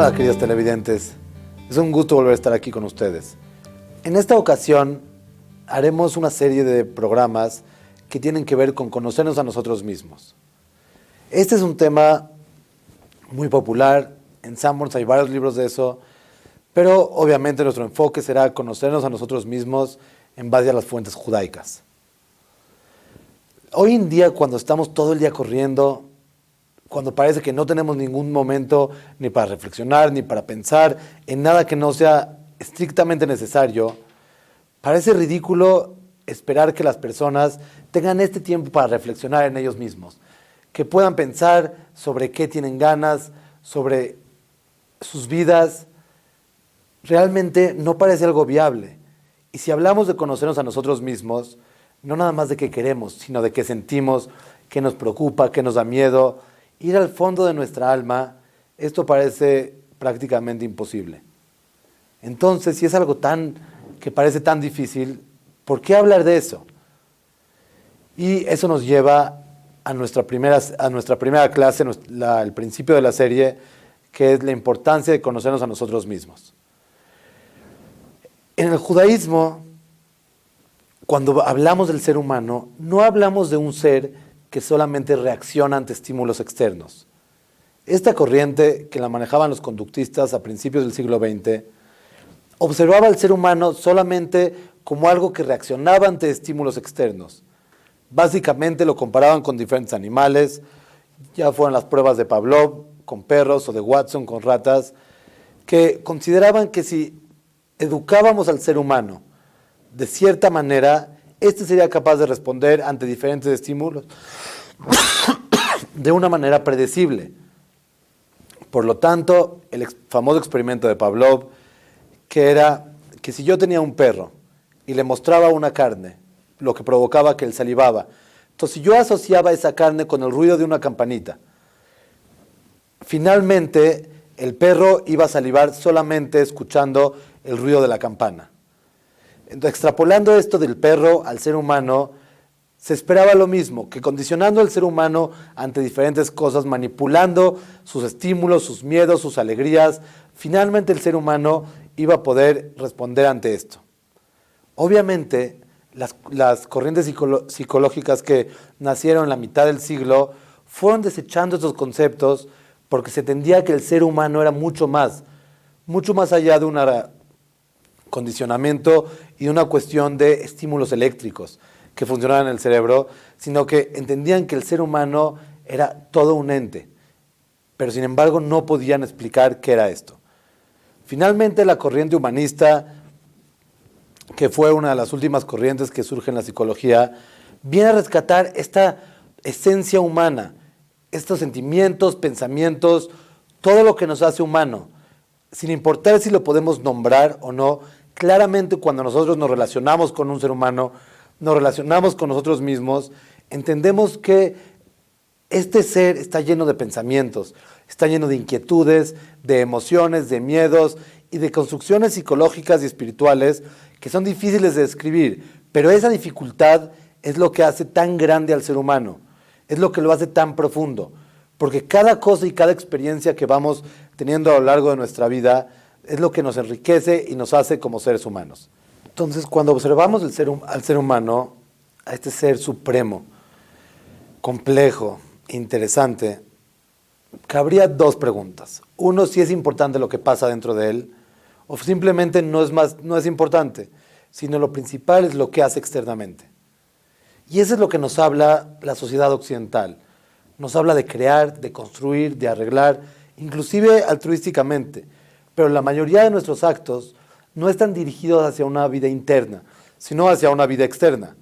Hola, queridos televidentes. Es un gusto volver a estar aquí con ustedes. En esta ocasión haremos una serie de programas que tienen que ver con conocernos a nosotros mismos. Este es un tema muy popular. En Sanborns hay varios libros de eso, pero obviamente nuestro enfoque será conocernos a nosotros mismos en base a las fuentes judaicas. Hoy en día, cuando estamos todo el día corriendo, cuando parece que no tenemos ningún momento ni para reflexionar, ni para pensar en nada que no sea estrictamente necesario, parece ridículo esperar que las personas tengan este tiempo para reflexionar en ellos mismos, que puedan pensar sobre qué tienen ganas, sobre sus vidas. Realmente no parece algo viable. Y si hablamos de conocernos a nosotros mismos, no nada más de qué queremos, sino de qué sentimos, qué nos preocupa, qué nos da miedo, ir al fondo de nuestra alma, esto parece prácticamente imposible. Entonces, si es algo que parece tan difícil, ¿por qué hablar de eso? Y eso nos lleva a nuestra primera clase, el principio de la serie, que es la importancia de conocernos a nosotros mismos. En el judaísmo, cuando hablamos del ser humano, no hablamos de un ser que solamente reacciona ante estímulos externos. Esta corriente, que la manejaban los conductistas a principios del siglo XX, observaba al ser humano solamente como algo que reaccionaba ante estímulos externos. Básicamente lo comparaban con diferentes animales, ya fueran las pruebas de Pavlov con perros o de Watson con ratas, que consideraban que si educábamos al ser humano de cierta manera, este sería capaz de responder ante diferentes estímulos de una manera predecible. Por lo tanto, el famoso experimento de Pavlov, que era que si yo tenía un perro y le mostraba una carne, lo que provocaba que él salivaba, entonces si yo asociaba esa carne con el ruido de una campanita, finalmente el perro iba a salivar solamente escuchando el ruido de la campana. Entonces, extrapolando esto del perro al ser humano, se esperaba lo mismo, que condicionando al ser humano ante diferentes cosas, manipulando sus estímulos, sus miedos, sus alegrías, finalmente el ser humano iba a poder responder ante esto. Obviamente, las corrientes psicológicas que nacieron en la mitad del siglo fueron desechando estos conceptos porque se entendía que el ser humano era mucho más allá de un condicionamiento y una cuestión de estímulos eléctricos que funcionaban en el cerebro, sino que entendían que el ser humano era todo un ente, pero sin embargo no podían explicar qué era esto. Finalmente, la corriente humanista, que fue una de las últimas corrientes que surge en la psicología, viene a rescatar esta esencia humana, estos sentimientos, pensamientos, todo lo que nos hace humano, sin importar si lo podemos nombrar o no. Claramente, cuando nosotros nos relacionamos con un ser humano, nos relacionamos con nosotros mismos, entendemos que este ser está lleno de pensamientos, está lleno de inquietudes, de emociones, de miedos y de construcciones psicológicas y espirituales que son difíciles de describir, pero esa dificultad es lo que hace tan grande al ser humano, es lo que lo hace tan profundo, porque cada cosa y cada experiencia que vamos teniendo a lo largo de nuestra vida es lo que nos enriquece y nos hace como seres humanos. Entonces, cuando observamos al ser humano, a este ser supremo, complejo, interesante, cabría dos preguntas. Uno, si es importante lo que pasa dentro de él, o simplemente no es importante, sino lo principal es lo que hace externamente. Y eso es lo que nos habla la sociedad occidental. Nos habla de crear, de construir, de arreglar, inclusive altruísticamente. Pero la mayoría de nuestros actos no están dirigidos hacia una vida interna, sino hacia una vida externa.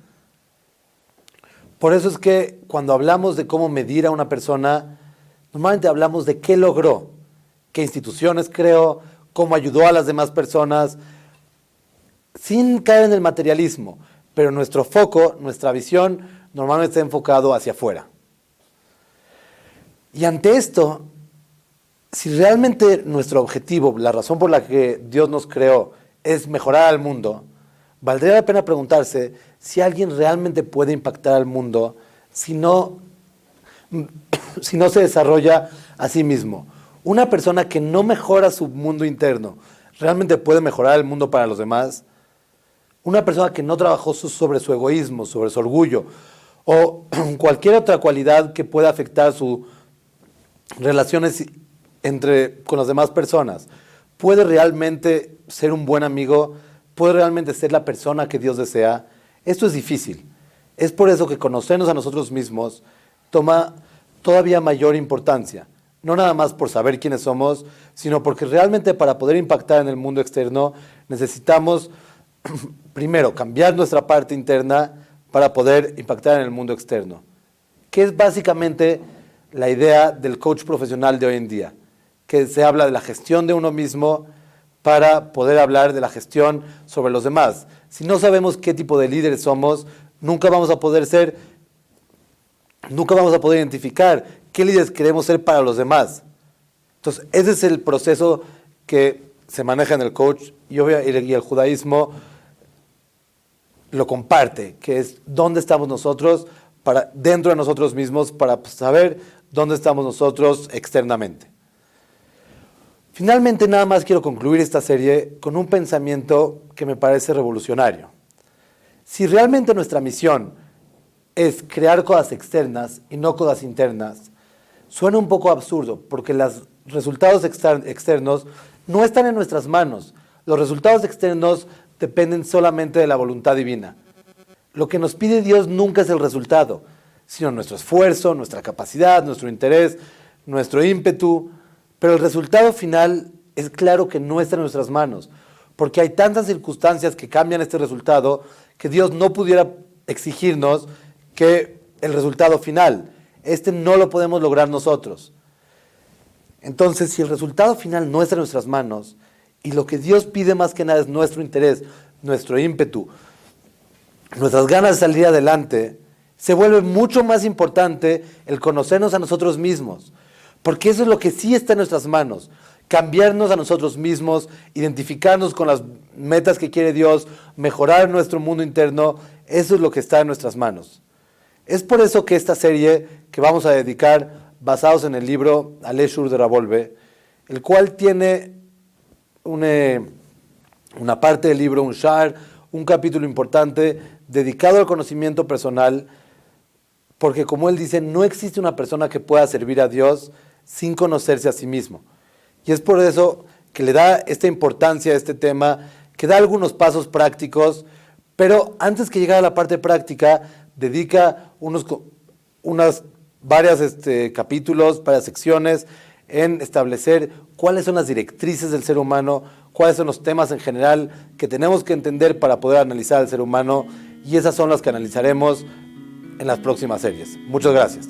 Por eso es que cuando hablamos de cómo medir a una persona, normalmente hablamos de qué logró, qué instituciones creó, cómo ayudó a las demás personas, sin caer en el materialismo, pero nuestro foco, nuestra visión, normalmente está enfocado hacia afuera. Y ante esto, si realmente nuestro objetivo, la razón por la que Dios nos creó, es mejorar al mundo, valdría la pena preguntarse si alguien realmente puede impactar al mundo si no se desarrolla a sí mismo. Una persona que no mejora su mundo interno, ¿realmente puede mejorar el mundo para los demás? Una persona que no trabajó sobre su egoísmo, sobre su orgullo, o cualquier otra cualidad que pueda afectar sus relaciones con las demás personas, ¿puede realmente ser un buen amigo? ¿Puede realmente ser la persona que Dios desea? Esto es difícil. Es por eso que conocernos a nosotros mismos toma todavía mayor importancia. No nada más por saber quiénes somos, sino porque realmente para poder impactar en el mundo externo necesitamos primero cambiar nuestra parte interna para poder impactar en el mundo externo, que es básicamente la idea del coach profesional de hoy en día, que se habla de la gestión de uno mismo para poder hablar de la gestión sobre los demás. Si no sabemos qué tipo de líderes somos, nunca vamos a poder identificar qué líderes queremos ser para los demás. Entonces, ese es el proceso que se maneja en el coach y el judaísmo lo comparte, que es dónde estamos nosotros dentro de nosotros mismos para saber dónde estamos nosotros externamente. Finalmente, nada más quiero concluir esta serie con un pensamiento que me parece revolucionario. Si realmente nuestra misión es crear cosas externas y no cosas internas, suena un poco absurdo porque los resultados externos no están en nuestras manos. Los resultados externos dependen solamente de la voluntad divina. Lo que nos pide Dios nunca es el resultado, sino nuestro esfuerzo, nuestra capacidad, nuestro interés, nuestro ímpetu. Pero el resultado final es claro que no está en nuestras manos, porque hay tantas circunstancias que cambian este resultado que Dios no pudiera exigirnos que el resultado final. No lo podemos lograr nosotros. Entonces, si el resultado final no está en nuestras manos, y lo que Dios pide más que nada es nuestro interés, nuestro ímpetu, nuestras ganas de salir adelante, se vuelve mucho más importante el conocernos a nosotros mismos, porque eso es lo que sí está en nuestras manos. Cambiarnos a nosotros mismos, identificarnos con las metas que quiere Dios, mejorar nuestro mundo interno, eso es lo que está en nuestras manos. Es por eso que esta serie que vamos a dedicar, basados en el libro Alei Shur de Ravolve, el cual tiene una parte del libro, un shar, un capítulo importante dedicado al conocimiento personal, porque como él dice, no existe una persona que pueda servir a Dios sin conocerse a sí mismo. Y es por eso que le da esta importancia a este tema, que da algunos pasos prácticos, pero antes que llegar a la parte práctica, dedica varios capítulos, varias secciones, en establecer cuáles son las directrices del ser humano, cuáles son los temas en general que tenemos que entender para poder analizar al ser humano, y esas son las que analizaremos en las próximas series. Muchas gracias.